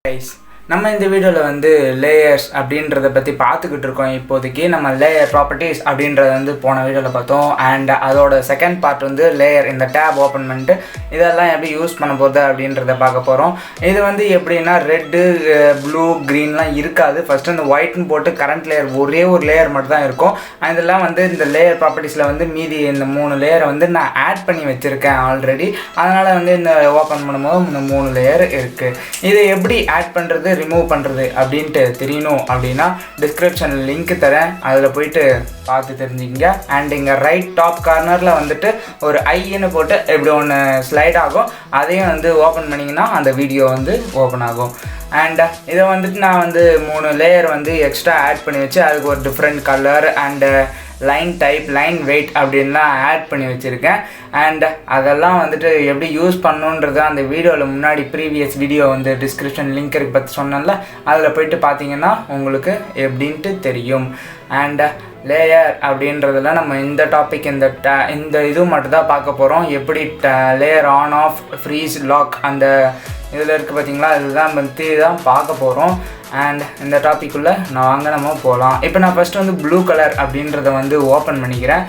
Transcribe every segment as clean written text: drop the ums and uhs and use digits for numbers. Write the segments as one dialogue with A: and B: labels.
A: guys, நம்ம இந்த வீடியோல வந்து லேயர்ஸ் அப்படின்றத பத்தி பார்த்துக்கிட்டு இருக்கோம். இப்போதைக்கு நம்ம லேயர் ப்ராப்பர்ட்டிஸ் அப்படின்றத வந்து போன வீடியோல பார்த்தோம். அண்ட் அதோட செகண்ட் பார்ட் வந்து லேயர் இந்த டேப் ஓப்பன் பண்ணிட்டு இதெல்லாம் எப்படி யூஸ் பண்ண போகுது அப்படின்றத பார்க்க போகிறோம். இது வந்து எப்படின்னா ரெட்டு ப்ளூ க்ரீன்லாம் இருக்காது. ஃபஸ்ட்டு இந்த ஒயிட்னு போட்டு கரண்ட் லேயர் ஒரே ஒரு லேயர் மட்டும் தான் இருக்கும். இதெல்லாம் வந்து இந்த லேயர் ப்ராப்பர்ட்டிஸில் வந்து மீதி இந்த 3 லேயரை வந்து நான் ஆட் பண்ணி வச்சுருக்கேன் ஆல்ரெடி. அதனால் வந்து இந்த ஓப்பன் பண்ணும்போது இந்த 3 லேயர் இருக்குது. இதை எப்படி ஆட் பண்ணுறது ரிமூவ் பண்ணுறது அப்படின்ட்டு தெரியணும் அப்படின்னா டிஸ்கிரிப்ஷனில் லிங்க் தரேன், அதில் போயிட்டு பார்த்து தெரிஞ்சுக்கிங்க. அண்ட் இங்கே ரைட் டாப் கார்னரில் வந்துட்டு ஒரு ஐன்னு போட்டு இப்படி ஒன்று ஸ்லைட் ஆகும். அதையும் வந்து ஓப்பன் பண்ணிங்கன்னா அந்த வீடியோ வந்து ஓப்பன் ஆகும். அண்ட் இதை வந்துட்டு நான் வந்து 3 லேயர் வந்து எக்ஸ்ட்ரா ஆட் பண்ணி வச்சு அதுக்கு ஒரு different colour and line type line wait அப்படின்லாம் ஆட் பண்ணி வச்சுருக்கேன். அண்ட் அதெல்லாம் வந்துட்டு எப்படி யூஸ் பண்ணணுன்றது அந்த வீடியோவில் முன்னாடி ப்ரீவியஸ் வீடியோ வந்து டிஸ்கிரிப்ஷன் லிங்க் இருக்கு பற்றி சொன்னேன்ல, அதில் போய்ட்டு பார்த்தீங்கன்னா உங்களுக்கு எப்படின்ட்டு தெரியும். அண்ட் லேயர் அப்படின்றதுல நம்ம இந்த டாபிக் இந்த இது மட்டும் தான் பார்க்க போகிறோம். எப்படி layer on off freeze lock அந்த இதில் இருக்குது பார்த்தீங்களா, இதுதான் பற்றி தான் பார்க்க போகிறோம். அண்ட் இந்த டாப்பிக்குள்ளே நம்ம போகலாம். இப்போ நான் ஃபஸ்ட்டு வந்து ப்ளூ கலர் அப்படின்றத வந்து ஓப்பன் பண்ணிக்கிறேன்.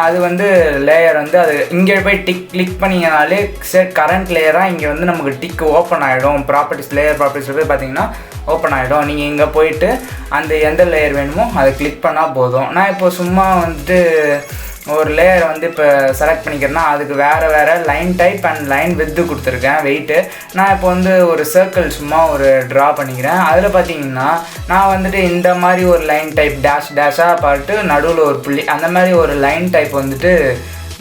A: அது வந்து லேயர் வந்து அது இங்கே போய் கிளிக் பண்ணிங்கனாலே செட் கரண்ட் லேயராக இங்கே வந்து நமக்கு டிக் ஓப்பன் ஆகிடும். ப்ராப்பர்ட்டிஸ் லேயர் ப்ராப்பர்ட்டிஸ் போய் பார்த்தீங்கன்னா ஓப்பன் ஆகிடும். நீங்கள் இங்கே போயிட்டு அந்த எந்த லேயர் வேணுமோ அதை கிளிக் பண்ணால் போதும். நான் இப்போ சும்மா வந்துட்டு ஒரு லேயர் வந்து இப்போ செலக்ட் பண்ணிக்கிறேன்னா அதுக்கு வேறு line type and line with கொடுத்துருக்கேன் வெயிட்டு. நான் இப்போ வந்து ஒரு சர்க்கிள் சும்மா ஒரு ட்ரா பண்ணிக்கிறேன். அதில் பார்த்தீங்கன்னா நான் வந்துட்டு இந்த மாதிரி ஒரு லைன் டைப் டேஷாக பார்த்து நடுவில் ஒரு புள்ளி அந்த மாதிரி ஒரு லைன் டைப் வந்துட்டு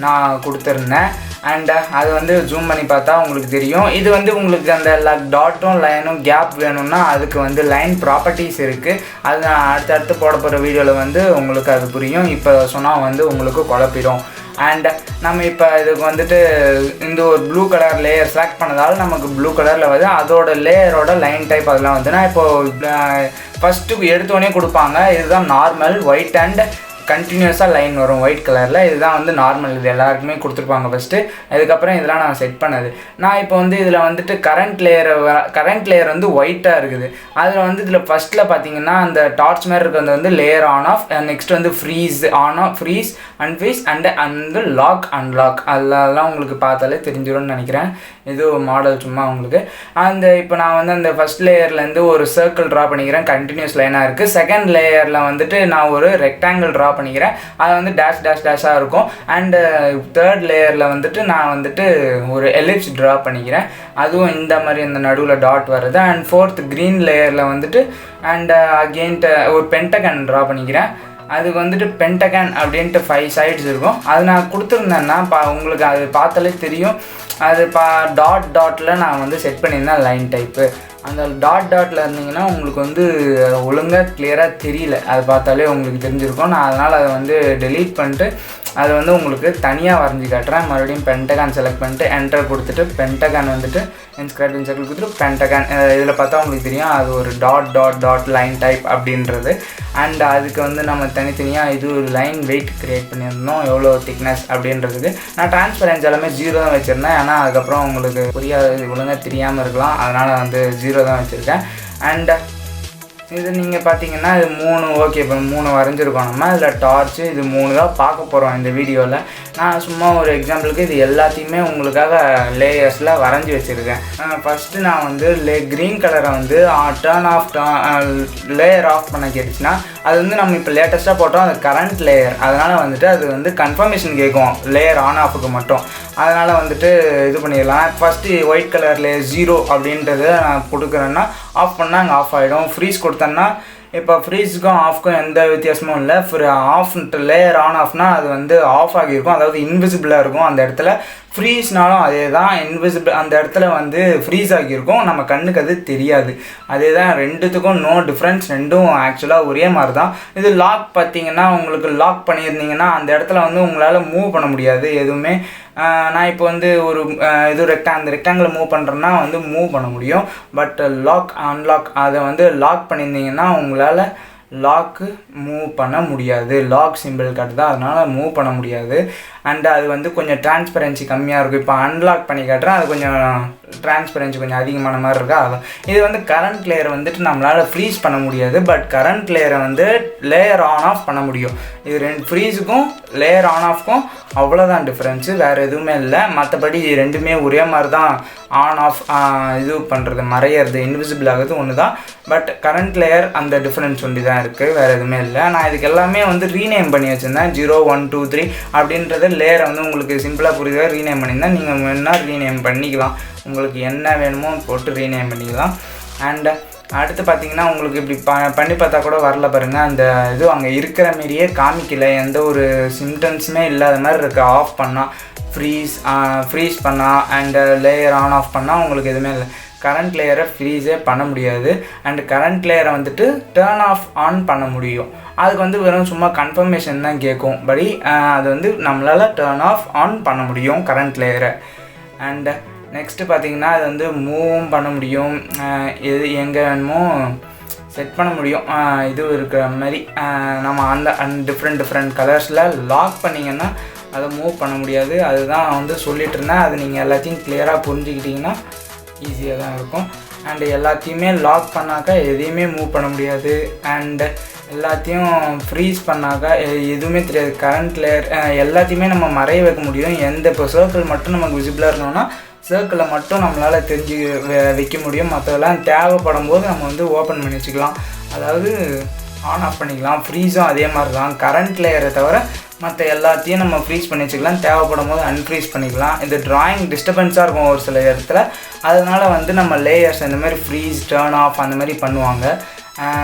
A: நான் கொடுத்துருந்தேன். அண்ட் அது வந்து ஜூம் பண்ணி பார்த்தா உங்களுக்கு தெரியும். இது வந்து உங்களுக்கு அந்த டாட்டும் லைனும் கேப் வேணும்னா அதுக்கு வந்து லைன் ப்ராப்பர்ட்டிஸ் இருக்குது. அது நான் அடுத்தடுத்து போட போகிற வீடியோவில் வந்து உங்களுக்கு அது புரியும். இப்போ சொன்னால் வந்து உங்களுக்கு குழப்பிடும். அண்ட் நம்ம இப்போ இதுக்கு வந்துட்டு இந்த ஒரு ப்ளூ கலர் லேயர் செலக்ட் பண்ணதால் நமக்கு ப்ளூ கலரில் வந்து அதோட லேயரோட லைன் டைப் அதெல்லாம் வந்து நான் இப்போது ஃபஸ்ட்டு எடுத்தோடனே கொடுப்பாங்க. இதுதான் நார்மல் ஒயிட் அண்ட் கண்டினியூஸாக லைன் வரும் ஒயிட் கலரில். இதுதான் வந்து நார்மல், இது எல்லாருக்குமே கொடுத்துருப்பாங்க ஃபஸ்ட்டு. அதுக்கப்புறம் இதெல்லாம் நான் செட் பண்ணது. நான் இப்போ வந்து இதில் வந்துட்டு கரண்ட் லேயர் வந்து ஒயிட்டாக இருக்குது. அதில் வந்து இதில் ஃபஸ்ட்டில் பார்த்தீங்கன்னா அந்த டார்ச் மாதிரி இருக்கிறது வந்து லேயர் ஆன் ஆஃப், நெக்ஸ்ட் வந்து freeze on off, freeze unfreeze and lock unlock அதெல்லாம் உங்களுக்கு பார்த்தாலே தெரிஞ்சிடும்னு நினைக்கிறேன். இது மாடல் சும்மா உங்களுக்கு. அந்த இப்போ நான் வந்து அந்த ஃபஸ்ட் லேயர்லேருந்து ஒரு சர்க்கிள் ட்ரா பண்ணிக்கிறேன், கண்டினியூஸ் லைனாக இருக்குது. செகண்ட் லேயரில் வந்துட்டு நான் ஒரு ரெக்டாங்கிள் ட்ரா பண்ணிக்கிறேன், அது வந்து டேஷாக இருக்கும். அண்டு தேர்ட் லேயரில் வந்துட்டு நான் வந்துட்டு ஒரு எலிப்ஸ் ட்ரா பண்ணிக்கிறேன், அதுவும் இந்த மாதிரி இந்த நடுவில் டாட் வருது. அண்ட் ஃபோர்த் க்ரீன் லேயரில் வந்துட்டு அண்டு அகெயின்ட்டு ஒரு பென்டகன் ட்ரா பண்ணிக்கிறேன். அதுக்கு வந்துட்டு பென்டகன் அப்படின்ட்டு 5 சைட்ஸ் இருக்கும். அது நான் கொடுத்துருந்தேன்னா உங்களுக்கு அது பார்த்தாலே தெரியும். அது டாட்டில் நான் வந்து செட் பண்ணியிருந்தேன் லைன் டைப்பு. அந்த டாட்டில் இருந்தீங்கன்னா உங்களுக்கு வந்து ஒழுங்காக கிளியராக தெரியல, அது பார்த்தாலே உங்களுக்கு தெரிஞ்சிருக்கும். நான் அதனால் அதை வந்து டெலீட் பண்ணிட்டு அது வந்து உங்களுக்கு தனியாக வரைஞ்சி காட்டுறேன். மறுபடியும் பென்டகான் செலக்ட் பண்ணிட்டு என்டர் கொடுத்துட்டு பென்டகான் வந்துட்டு இன்ஸ்கிரைப் சர்க்கிள் கொடுத்துட்டு பென்டகான் இதில் பார்த்தா உங்களுக்கு தெரியும் அது ஒரு டாட் லைன் டைப் அப்படின்றது. அண்ட் அதுக்கு வந்து நம்ம தனித்தனியாக இது ஒரு லைன் வெயிட் க்ரியேட் பண்ணியிருந்தோம், எவ்வளோ திக்னஸ் அப்படின்றதுக்கு. நான் டிரான்ஸ்பரன்ஸ் எல்லாமே 0 தான் வச்சுருந்தேன். ஏன்னா அதுக்கப்புறம் உங்களுக்கு புரியாது, ஒழுங்காக தெரியாமல் இருக்கலாம், அதனால் வந்து 0 தான் வச்சுருக்கேன். அண்ட் இது நீங்கள் பார்த்தீங்கன்னா இது 3 ஓகே. இப்போ 3 வரைஞ்சிருக்கோம் நம்ம. இதில் டார்ச்சு இது 3 தான் பார்க்க போகிறோம் இந்த வீடியோவில். நான் சும்மா ஒரு எக்ஸாம்பிளுக்கு இது எல்லாத்தையுமே உங்களுக்காக லேயர்ஸில் வரைஞ்சி வச்சுருக்கேன். ஃபஸ்ட்டு நான் வந்து க்ரீன் கலரை வந்து லேயர் ஆஃப் பண்ண கேட்டுச்சுன்னா அது வந்து நம்ம இப்போ லேட்டஸ்ட்டாக போட்டோம் அது கரண்ட் லேயர். அதனால் வந்துட்டு அது வந்து கன்ஃபர்மேஷன் கேட்கும் லேயர் ஆன் ஆஃபுக்கு மட்டும். அதனால் வந்துட்டு இது பண்ணிடலாம். ஃபஸ்ட்டு ஒயிட் கலர் லேயர் 0 அப்படின்றத நான் கொடுக்குறேன்னா ஆஃப் பண்ணால் அங்கே ஆஃப் ஆகிடும். ஃப்ரீஸ் கொடுத்தேன்னா இப்போ ஃப்ரீஸுக்கும் ஆஃப்க்கும் எந்த வித்தியாசமும் இல்லை. ஆஃப் லேயர் ஆன் ஆஃப்னா அது வந்து ஆஃப் ஆகியிருக்கும், அதாவது இன்விசிபிளாக இருக்கும் அந்த இடத்துல. ஃப்ரீஸ்னாலும் அதே தான், இன்விசிபிள் அந்த இடத்துல வந்து ஃப்ரீஸ் ஆகியிருக்கும், நம்ம கண்ணுக்கு அது தெரியாது. அதே தான் ரெண்டுத்துக்கும் நோ டிஃப்ரென்ஸ், ரெண்டும் ஆக்சுவலாக ஒரே மாதிரி தான். இது லாக் பார்த்தீங்கன்னா உங்களுக்கு லாக் பண்ணியிருந்தீங்கன்னா அந்த இடத்துல வந்து உங்களால் மூவ் பண்ண முடியாது எதுவுமே. நான் இப்போ வந்து ஒரு இது ரெக்டாங்கில் மூவ் பண்ணுறேன்னா வந்து மூவ் பண்ண முடியும். பட் லாக் அன்லாக் அதை வந்து லாக் பண்ணியிருந்தீங்கன்னா உங்களால் லாக்கு மூவ் பண்ண முடியாது. லாக் சிம்பிள் காட்டுதான், அதனால் மூவ் பண்ண முடியாது. அண்ட் அது வந்து கொஞ்சம் டிரான்ஸ்பரன்சி கம்மியாக இருக்கும். இப்போ அன்லாக் பண்ணி காட்டுறேன், அது கொஞ்சம் டிரான்ஸ்பரன்சி கொஞ்சம் அதிகமான மாதிரி இருக்கா. இது வந்து கரண்ட் லேயர் வந்துட்டு நம்மளால் ஃப்ரீஸ் பண்ண முடியாது, பட் கரண்ட் லேயரை வந்து லேயர் ஆன் ஆஃப் பண்ண முடியும். இது ரெண்டு ஃப்ரீஸுக்கும் லேயர் ஆன் ஆஃப்க்கும் அவ்வளோதான் டிஃப்ரென்ஸு, வேறு எதுவுமே இல்லை. மற்றபடி ரெண்டுமே ஒரே மாதிரி தான். ஆன் ஆஃப் இது பண்ணுறது, மறையிறது, இன்விசிபிள் ஆகுது ஒன்று தான். பட் கரண்ட் லேயர் அந்த டிஃப்ரென்ஸ் ஒண்டி தான் இருக்குது, வேறு எதுவுமே இல்லை. நான் இதுக்கு எல்லாமே வந்து ரீநேம் பண்ணி வச்சுருந்தேன். 0 1 2 3 அப்படின்றது லேயரை வந்து உங்களுக்கு சிம்பிளாக புரியுதா ரீநேம் பண்ணியிருந்தேன். நீங்கள் வேணால் ரீநேம் பண்ணிக்கலாம், உங்களுக்கு என்ன வேணுமோ போட்டு ரீநேம் பண்ணிக்கலாம். அண்ட் அடுத்து பார்த்தீங்கன்னா உங்களுக்கு இப்படி பண்ணி பார்த்தா கூட வரல பாருங்கள், அந்த இது அங்கே இருக்கிற மாரியே காமிக்கல, எந்த ஒரு சிம்டம்ஸுமே இல்லாத மாதிரி இருக்குது. ஆஃப் பண்ணால் ஃப்ரீஸ் பண்ணால் அண்டு லேயர் ஆன் ஆஃப் பண்ணால் உங்களுக்கு எதுவுமே இல்லை. கரண்ட் லேயரை ஃப்ரீஸே பண்ண முடியாது. அண்டு கரண்ட் லேயரை வந்துட்டு டேர்ன் ஆஃப் ஆன் பண்ண முடியும். அதுக்கு வந்து வெறும் சும்மா கன்ஃபர்மேஷன் தான் கேட்கும், படி அது வந்து நம்மளால் டேர்ன் ஆஃப் ஆன் பண்ண முடியும் கரண்ட் லேயரை. அண்டு நெக்ஸ்ட்டு பார்த்திங்கன்னா அது வந்து மூவும் பண்ண முடியும், எது எங்கே வேணுமோ செட் பண்ண முடியும். இது இருக்கிற மாதிரி நம்ம அந்த டிஃப்ரெண்ட் கலர்ஸில் லாக் பண்ணிங்கன்னா அதை மூவ் பண்ண முடியாது. அதுதான் வந்து சொல்லிகிட்டு இருந்தேன். அது நீங்கள் எல்லாத்தையும் கிளியராக புரிஞ்சுக்கிட்டிங்கன்னா ஈஸியாக தான் இருக்கும். அண்டு எல்லாத்தையுமே லாக் பண்ணாக்கா எதையுமே மூவ் பண்ண முடியாது. அண்டு எல்லாத்தையும் ஃப்ரீஸ் பண்ணாக்கா எதுவுமே தெரியாது. கரண்ட் லேயர் எல்லாத்தையுமே நம்ம மறைய வைக்க முடியும். இப்போ சர்க்கிள் மட்டும் நமக்கு விசிபிளாக இருக்கணும்னா சர்க்கிளை மட்டும் நம்மளால் தெரிஞ்சு வைக்க முடியும். மற்றதெல்லாம் தேவைப்படும் போது நம்ம வந்து ஓப்பன் பண்ணி வச்சுக்கலாம், அதாவது ஆன் ஆஃப் பண்ணிக்கலாம். ஃப்ரீஸும் அதே மாதிரி தான். கரண்ட் லேயரை தவிர மற்ற எல்லாத்தையும் நம்ம ஃப்ரீஸ் பண்ணி வச்சுக்கலாம், தேவைப்படும் போது அன்ஃப்ரீஸ் பண்ணிக்கலாம். இது ட்ராயிங் டிஸ்டர்பன்ஸாக இருக்கும் ஒரு சில இடத்துல, அதனால் வந்து நம்ம லேயர்ஸ் இந்த மாதிரி ஃப்ரீஸ் டர்ன் ஆஃப் அந்த மாதிரி பண்ணுவாங்க.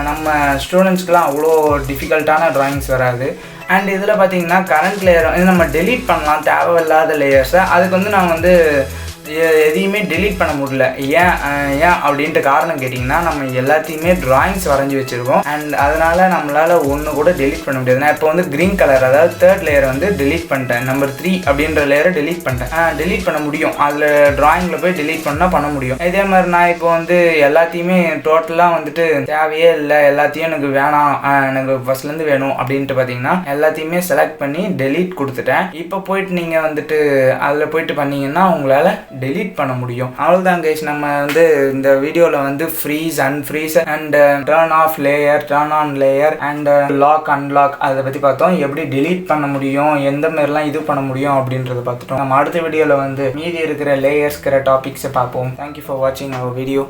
A: நம்ம ஸ்டூடெண்ட்ஸ்க்கெலாம் அவ்வளோ டிஃபிகல்ட்டான ட்ராயிங்ஸ் வராது. அண்ட் இதில் பார்த்திங்கன்னா கரண்ட் லேயர் இது நம்ம டெலீட் பண்ணலாம், தேவையில்லாத லேயர்ஸை. அதுக்கு வந்து நான் வந்து எதையுமே டெலீட் பண்ண முடியல. ஏன் அப்படின்ட்டு காரணம் கேட்டிங்கன்னா, நம்ம எல்லாத்தையுமே ட்ராயிங்ஸ் வரைஞ்சி வச்சுருக்கோம். அண்ட் அதனால் நம்மளால் ஒன்று கூட டெலீட் பண்ண முடியாது. நான் இப்போ வந்து க்ரீன் கலர், அதாவது தேர்ட் லேயர் வந்து டெலீட் பண்ணிட்டேன். நம்பர் 3 அப்படின்ற லேயரை டெலீட் பண்ணிட்டேன். டெலீட் பண்ண முடியும், அதில் ட்ராயிங்கில் போய் டெலீட் பண்ணால் பண்ண முடியும். இதே மாதிரி நான் இப்போ வந்து எல்லாத்தையுமே டோட்டலாக வந்துட்டு தேவையே இல்லை, எல்லாத்தையும் எனக்கு வேணாம், எனக்கு ஃபஸ்ட்லேருந்து வேணும் அப்படின்ட்டு பார்த்தீங்கன்னா எல்லாத்தையுமே செலக்ட் பண்ணி டெலீட் கொடுத்துட்டேன். இப்போ போயிட்டு நீங்கள் வந்துட்டு அதில் போயிட்டு பண்ணிங்கன்னா உங்களால் டெலீட் பண்ண முடியும். அவ்வளோதான் கைஸ். நம்ம வந்து இந்த வீடியோவில் வந்து freeze, unfreeze and turn off layer, turn on layer and lock unlock அதை பற்றி பார்த்தோம். எப்படி டெலீட் பண்ண முடியும், எந்த மாதிரிலாம் இது பண்ண முடியும் அப்படின்றத பார்த்துட்டோம். நம்ம அடுத்த வீடியோவில் வந்து மீதி இருக்கிற லேயர்ஸ்கிற டாபிக்ஸை பார்ப்போம். தேங்க்யூ ஃபார் வாட்சிங் அவர் வீடியோ.